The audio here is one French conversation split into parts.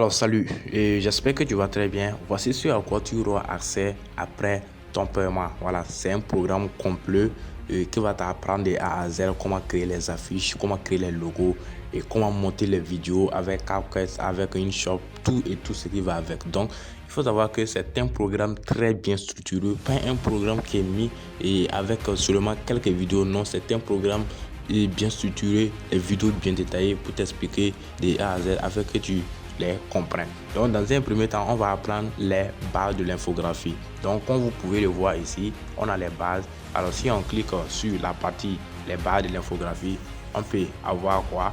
Alors salut, et j'espère que tu vas très bien. Voici ce à quoi tu auras accès après ton paiement. Voilà, c'est un programme complet qui va t'apprendre de A à Z comment créer les affiches, comment créer les logos et comment monter les vidéos avec CapCut, avec InShot, tout et tout ce qui va avec. Donc, il faut savoir que c'est un programme très bien structuré, pas un programme qui est mis et avec seulement quelques vidéos. Non, c'est un programme bien structuré, les vidéos bien détaillées pour t'expliquer de A à Z afin que tu les comprennent. Donc dans un premier temps, on va apprendre les bases de l'infographie. Donc comme vous pouvez le voir ici, on a les bases. Alors si on clique sur la partie les bases de l'infographie, on peut avoir quoi?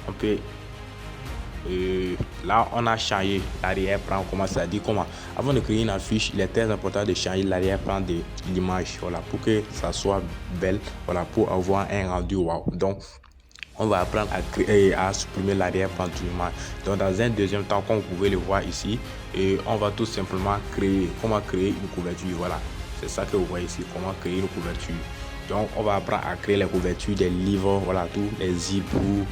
On peut là on a changé l'arrière-plan. Comment ça dit? Comment avant de créer une affiche, il est très important de changer l'arrière-plan de l'image, voilà, pour que ça soit belle, voilà, pour avoir un rendu wow. Donc on va apprendre à créer, à supprimer l'arrière-plan de l'image. Donc dans un deuxième temps, comme vous pouvez le voir ici, on va tout simplement comment créer une couverture. Voilà, c'est ça que vous voyez ici, comment créer une couverture. Donc on va apprendre à créer les couvertures des livres, voilà, tous les e-books,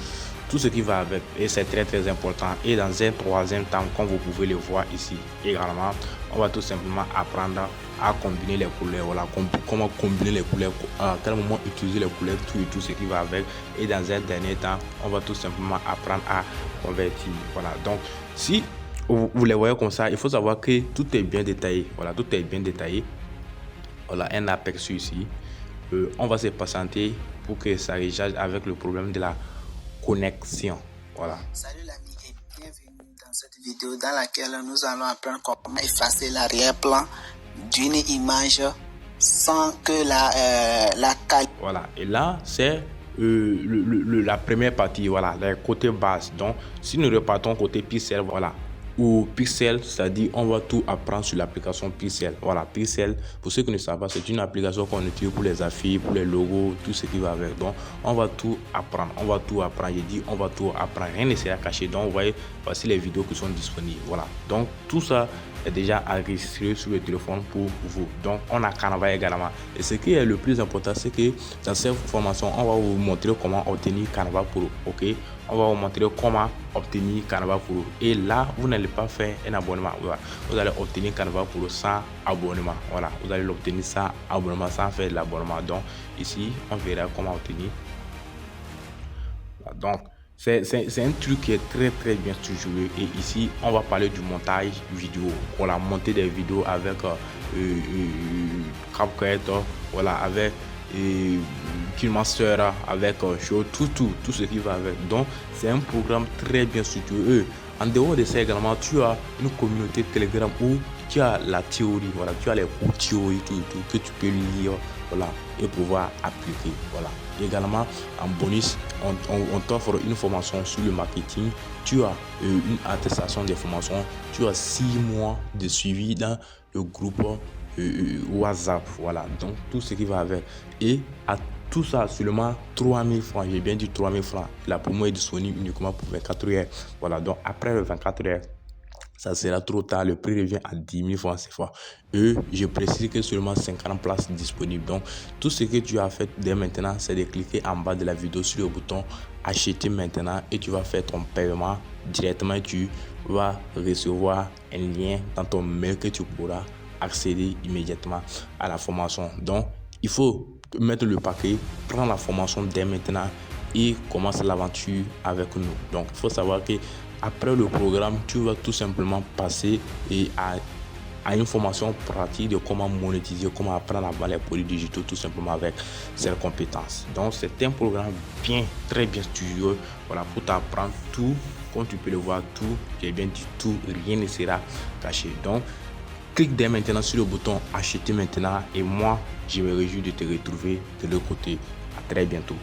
tout ce qui va avec, et c'est très important. Et dans un troisième temps, comme vous pouvez le voir ici également, on va tout simplement apprendre à combiner les couleurs, voilà, comment combiner les couleurs, à quel moment utiliser les couleurs, tout et tout ce qui va avec. Et dans un dernier temps, on va tout simplement apprendre à convertir. Voilà, donc si vous les voyez comme ça, il faut savoir que tout est bien détaillé. Voilà, tout est bien détaillé. Voilà, un aperçu ici. On va se patienter pour que ça réagisse avec le problème de la connexion. Voilà. Salut l'ami et bienvenue dans cette vidéo dans laquelle nous allons apprendre comment effacer l'arrière-plan d'une image sans que la qualité. Voilà, et là c'est la première partie, voilà, les côtés basse. Donc si nous repartons côté pixel, voilà, ou pixel, c'est-à-dire on va tout apprendre sur l'application pixel. Voilà, pixel, pour ceux qui ne savent pas, c'est une application qu'on utilise pour les affiches, pour les logos, tout ce qui va avec. Donc on va tout apprendre, j'ai dit on va tout apprendre, rien ne sera caché. Donc vous voyez, voici les vidéos qui sont disponibles. Voilà, donc tout ça est déjà enregistré sur le téléphone pour vous. Donc on a Canva également, et ce qui est le plus important, c'est que dans cette formation on va vous montrer comment obtenir Canva Pro. Ok, on va vous montrer comment obtenir Canva Pro, et là vous n'allez pas faire un abonnement. Voilà, vous allez obtenir Canva Pro sans abonnement. Voilà, vous allez l'obtenir sans abonnement, sans faire de l'abonnement. Donc ici on verra comment obtenir. Voilà, donc c'est un truc qui est très bien structuré, et ici on va parler du montage vidéo. Voilà, monter des vidéos avec CapCut, voilà, avec KineMaster, avec Show, tout ce qui va avec. Donc c'est un programme très bien structuré. En dehors de ça également, tu as une communauté Telegram où tu as la théorie, voilà, tu as les cours théorie, tout que tu peux lire, voilà, et pouvoir appliquer. Voilà. Également, en bonus, on t'offre une formation sur le marketing. Tu as une attestation de formation. Tu as 6 mois de suivi dans le groupe WhatsApp. Voilà, donc tout ce qui va avec. Et à tout ça, seulement 3000 francs. J'ai bien dit 3000 francs. La promo est disponible uniquement pour 24 heures. Voilà, donc après les 24 heures, ça sera trop tard, le prix revient à 10 000 francs CFA. Et je précise que seulement 50 places disponibles. Donc tout ce que tu as fait dès maintenant, c'est de cliquer en bas de la vidéo sur le bouton acheter maintenant, et tu vas faire ton paiement directement, et tu vas recevoir un lien dans ton mail que tu pourras accéder immédiatement à la formation. Donc il faut mettre le paquet, prendre la formation dès maintenant et commencer l'aventure avec nous. Donc il faut savoir que après le programme, tu vas tout simplement passer à une formation pratique de comment monétiser, comment apprendre à vendre les produits digitaux tout simplement avec ces compétences. Donc c'est un programme très bien studieux, voilà, pour t'apprendre tout. Comme tu peux le voir, tout, j'ai bien dit tout, rien ne sera caché. Donc clique dès maintenant sur le bouton acheter maintenant, et moi je me réjouis de te retrouver de l'autre côté. À très bientôt.